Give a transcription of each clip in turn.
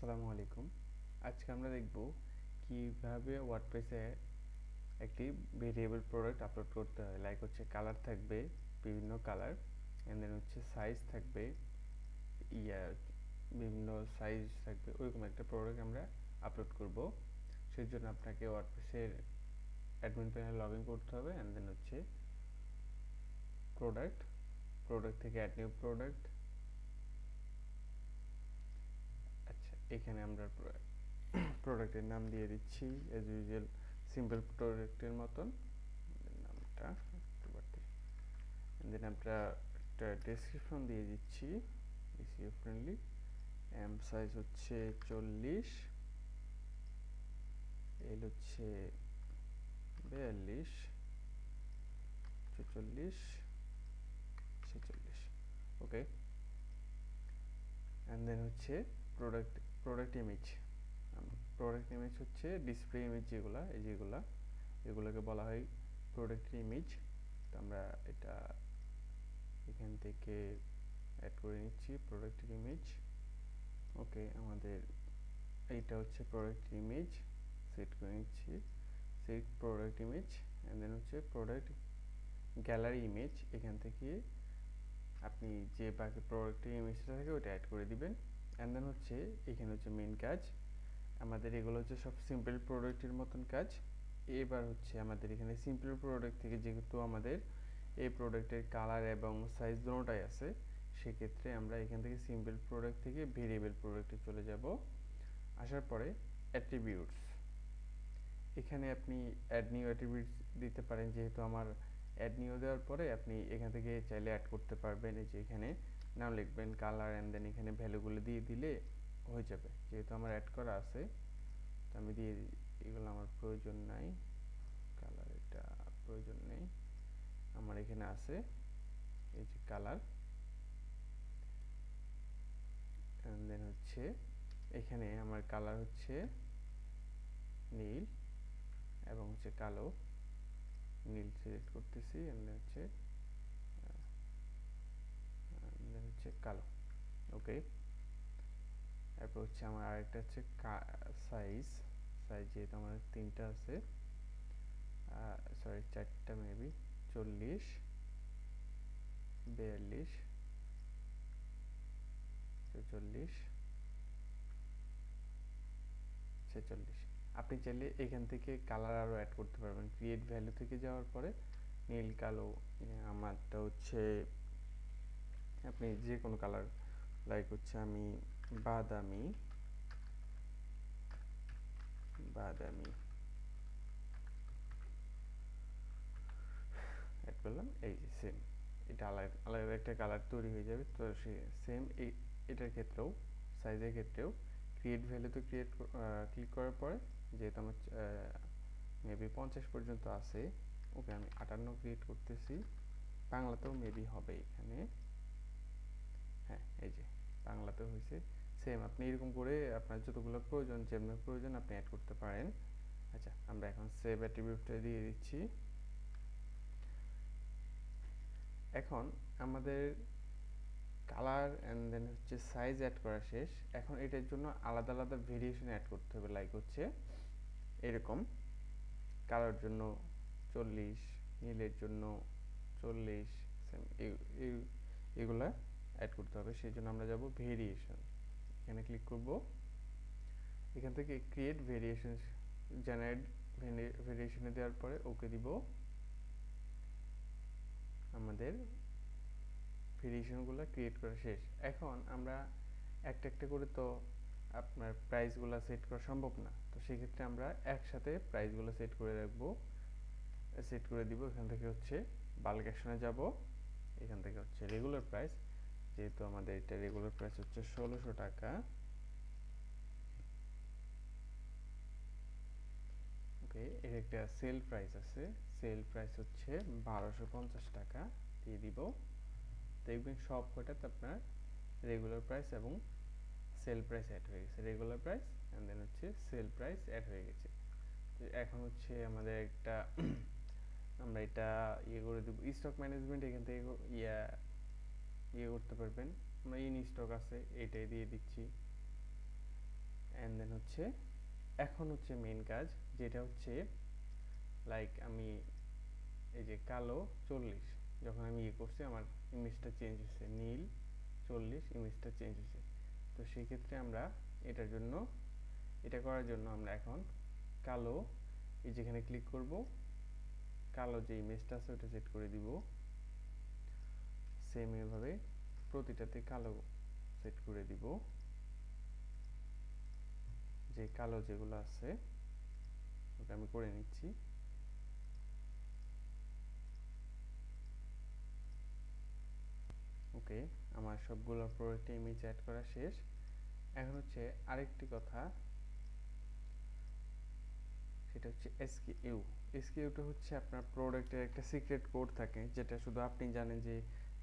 আসসালামু আলাইকুম। আজকে আমরা দেখব কিভাবে ওয়ার্ডপ্রেসে একটি ভেরিয়েবল প্রোডাক্ট আপলোড করতে হয়। লাইক হচ্ছে কালার থাকবে, বিভিন্ন কালার, এন্ড দেন হচ্ছে সাইজ থাকবে, ইয়া বিভিন্ন সাইজ থাকবে, ওইরকম একটা প্রোডাক্ট আমরা আপলোড করব। সেই জন্য আপনাকে ওয়ার্ডপ্রেসের অ্যাডমিন প্যানেলে লগ ইন করতে হবে, এন্ড দেন হচ্ছে প্রোডাক্ট প্রোডাক্ট থেকে অ্যাড নিউ প্রোডাক্ট। আচ্ছা, এখানে আমরা প্রোডাক্টের নাম দিয়ে দিচ্ছি অ্যাজ ইউজুয়াল সিম্পল প্রোডাক্টের মতন নামটা একটু বাড়তে, দেন আমরা একটা ডেসক্রিপশন দিয়ে দিচ্ছি এসইও ফ্রেন্ডলি। এম সাইজ হচ্ছে 40, এল হচ্ছে 42, 44, 46। ওকে, অ্যান্ড দেন হচ্ছে product product image. Product image হচ্ছে ডিসপ্লে ইমেজ, এগুলোকে বলা হয় প্রোডাক্ট ইমেজ। তো আমরা এটা এখান থেকে অ্যাড করে নিচ্ছি প্রোডাক্ট ইমেজ। ওকে, আমাদের এইটা হচ্ছে প্রোডাক্ট ইমেজ, সেট করে নিচ্ছি, set product image. And then হচ্ছে প্রোডাক্ট গ্যালারি ইমেজ, এখান থেকে আপনি যে বাকি প্রোডাক্টের ইমেজটা থাকে ওটা অ্যাড করে দিবেন। অ্যান্ড দেন হচ্ছে এখানে হচ্ছে মেন কাজ, আমাদের এগুলো হচ্ছে সব সিম্পল প্রোডাক্টের মতন কাজ। এবার হচ্ছে আমাদের এখানে সিম্পল প্রোডাক্ট থেকে, যেহেতু আমাদের এই প্রোডাক্টের কালার এবং সাইজ দুটোটাই আছে, সেক্ষেত্রে আমরা এখান থেকে সিম্পল প্রোডাক্ট থেকে ভেরিয়েবল প্রোডাক্টে চলে যাব। আসার পরে অ্যাট্রিবিউটস, এখানে আপনি অ্যাড নিউ অ্যাট্রিবিউটস দিতে পারেন। যেহেতু আমার অ্যাড নিউ দেওয়ার পরে আপনি এখান থেকে চাইলে অ্যাড করতে পারবেন। এই যে এখানে নাম লিখবেন, কালার, অ্যান্ড দেন এখানে ভ্যালুগুলো দিয়ে দিলে হয়ে যাবে। যেহেতু আমার অ্যাড করা আছে তো আমি দিয়ে দিই, এগুলো আমার প্রয়োজন নাই, কালার এটা প্রয়োজন নেই, আমার এখানে আছে এই যে কালার। অ্যান্ড দেন হচ্ছে এখানে আমার কালার হচ্ছে নীল এবং হচ্ছে কালো, নীল সিলেক্ট করতেছি, অ্যান্ড দেন হচ্ছে কালো। ওকে, তারপর হচ্ছে আমার আরেকটা হচ্ছে সাইজ। সাইজ যেহেতু আমার তিনটা আছে, সরি চারটা মেবি, 40, 42, 44, 46। আপনি চাইলে এখান থেকে কালার আরও অ্যাড করতে পারবেন। ক্রিয়েট ভ্যালু থেকে যাওয়ার পরে নীল, কালো, আমারটা হচ্ছে আপনি যে কোনো কালার, লাইক হচ্ছে আমি বাদামি বাদামি অ্যাড করলাম। এই যে সেম, এটা আলাদা আলাদা একটা কালার তৈরি হয়ে যাবে। তো সে সেম এটার ক্ষেত্রেও, সাইজের ক্ষেত্রেও ক্রিয়েট ভ্যালুতে ক্লিক করার পরে, যেহেতু আমার মেবি 50 পর্যন্ত আছে, ওকে আমি 58 ক্রিয়েট করতেছি। বাংলাতেও মেবি হবে এখানে, হ্যাঁ এই যে বাংলাতেও হয়েছে। সেম আপনি এরকম করে আপনার যতগুলো প্রয়োজন, যেমন প্রয়োজন আপনি অ্যাড করতে পারেন। আচ্ছা, আমরা এখন সেভ অ্যাট্রিবিউটটা দিয়ে দিচ্ছি। এখন আমাদের কালার অ্যান্ড দেন হচ্ছে সাইজ অ্যাড করা শেষ। এখন এটার জন্য আলাদা আলাদা ভেরিয়েশন অ্যাড করতে হবে। লাইক হচ্ছে এরকম, কালার জন্য 40, নীলের জন্য 40, সেম এগুলা অ্যাড করতে হবে। সেই জন্য আমরা যাব ভেরিয়েশন, এখানে ক্লিক করব। এখান থেকে ক্রিয়েট ভেরিয়েশন, জেনারেট ভেরিয়েশনে দেওয়ার পরে ওকে দিব। আমাদের ভেরিয়েশনগুলো ক্রিয়েট করা শেষ। এখন আমরা একটা একটা করে তো আপনার প্রাইসগুলো সেট করা সম্ভব না, তো সেক্ষেত্রে আমরা একসাথে প্রাইসগুলো সেট করে রাখবো, সেট করে দিব। এখান থেকে হচ্ছে বাল্ক অ্যাকশনে যাব, এখান থেকে হচ্ছে রেগুলার প্রাইস, যেহেতু আমাদের এটা রেগুলার প্রাইস হচ্ছে 1600 টাকা। ওকে, এর একটা সেল প্রাইস আছে, সেল প্রাইস হচ্ছে 1250 টাকা দিয়ে দিব। দেখবেন সব কটাতে আপনার রেগুলার প্রাইস এবং সেল প্রাইস অ্যাড হয়ে গেছে, রেগুলার প্রাইস অ্যান্ড দেন হচ্ছে সেল প্রাইস অ্যাড হয়ে গেছে। তো এখন হচ্ছে আমাদের একটা আমরা এটা ইয়ে করে দেবো, স্টক ম্যানেজমেন্ট, এখান থেকে ইয়ে করতে পারবেন। আমরা ইন স্টক আছে এটাই দিয়ে দিচ্ছি। অ্যান্ড দেন হচ্ছে এখন হচ্ছে মেন কাজ, যেটা হচ্ছে লাইক আমি এই যে কালো 40 যখন আমি করছি আমার ইমেজটা চেঞ্জ হয়েছে, নীল 40 ইমেজটা চেঞ্জ হয়েছে। তো সেই ক্ষেত্রে আমরা এটার জন্য, এটা করার জন্য আমরা এখন কালো এই যেখানে ক্লিক করব, কালো যে ইমেজটা আছে ওটা সেট করে দিব। সেম এভাবে প্রতিটাতে কালো সেট করে দিব, যে কালো যেগুলো আছে ওটা আমি করে নিচ্ছি। ওকে, আমার সবগুলো প্রোডাক্টে ইমেজ অ্যাড করা শেষ। এখন হচ্ছে আরেকটি কথা, সেটা হচ্ছে এসকিইউ। এসকিইউটা হচ্ছে আপনার প্রোডাক্টের একটা সিক্রেট কোড থাকে, যেটা শুধু আপনি জানেন যে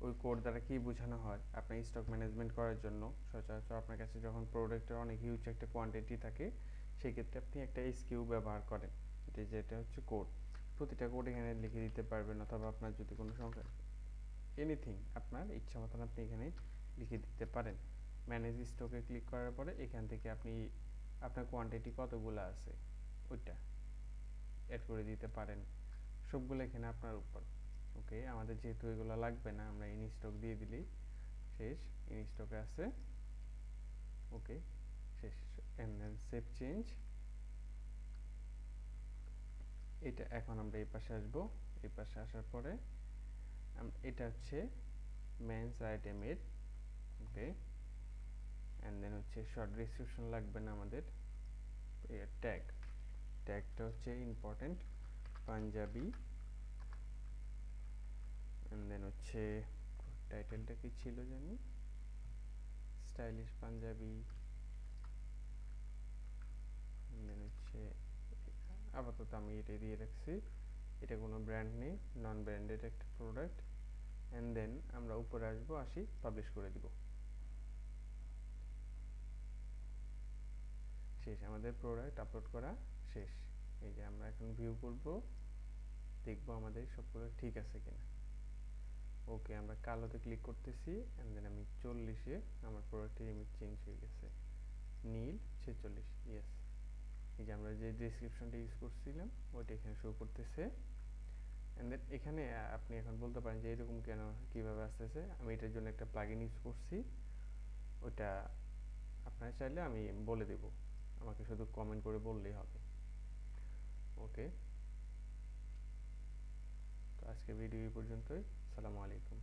ওই কোড দ্বারা কী বোঝানো হয়। আপনার স্টক ম্যানেজমেন্ট করার জন্য সচরাচর আপনার কাছে যখন প্রোডাক্টের অনেক হিউজ একটা কোয়ান্টিটি থাকে, সেই ক্ষেত্রে আপনি একটা এসকিইউ ব্যবহার করেন, যেটা হচ্ছে কোড। প্রতিটা কোড এখানে লিখে দিতে পারবেন, অথবা আপনার যদি কোনো সংখ্যা এনিথিং আপনার ইচ্ছা মতন আপনি এখানে লিখে দিতে পারেন। ম্যানেজ স্টকে ক্লিক করার পরে এখান থেকে আপনি আপনার কোয়ান্টিটি কতগুলো আছে ওইটা অ্যাড করে দিতে পারেন। সবগুলো এখানে আপনার উপর। ওকে, আমাদের যেহেতু এগুলো লাগবে না, আমরা ইন স্টক দিয়ে দিলেই শেষ। ইন স্টকে আছে, ওকে শেষ। And then save change. এটা এখন আমরা এই পাশে আসবো। এই পাশে আসার পরে এটা হচ্ছে মেন্স আইটেমের, ওকে। অ্যান্ড দেন হচ্ছে শর্ট ডিসক্রিপশন লাগবে না আমাদের। ট্যাগ, ট্যাগটা হচ্ছে ইম্পর্টেন্ট পাঞ্জাবি। অ্যান্ড দেন হচ্ছে টাইটেলটা কি ছিল জানি, স্টাইলিশ পাঞ্জাবি। দেন হচ্ছে আপাতত আমি এটাই দিয়ে রাখছি, এটা কোনো ব্র্যান্ড নেই, নন ব্র্যান্ডেড একটা প্রোডাক্ট। অ্যান্ড দেন আমরা উপরে আসবো, আসি পাবলিশ করে দিব। শেষ, আমাদের প্রোডাক্ট আপলোড করা শেষ। এই যে আমরা এখন ভিউ করব, দেখবো আমাদের সবগুলো ঠিক আছে কিনা। ওকে, আমরা কালোতে ক্লিক করতেছি, অ্যান্ড দেন আমি 40-এ আমার প্রোডাক্টের ইমেজ চেঞ্জ হয়ে গেছে, নীল 46, ইয়েস। এই যে আমরা যে ডেসক্রিপশনটা ইউজ করছিলাম ওইটা এখানে শো করতেছে। অ্যান্ড দেন এখানে আপনি এখন বলতে পারেন যে এরকম কেন, কীভাবে আসতেছে। আমি এটার জন্য একটা প্লাগইন ইউজ করছি, ওইটা আপনারা চাইলে আমি বলে দেব, আমাকে শুধু কমেন্ট করে বললেই হবে। ওকে, তো আজকে ভিডিও এই পর্যন্তই। আসসালামু আলাইকুম।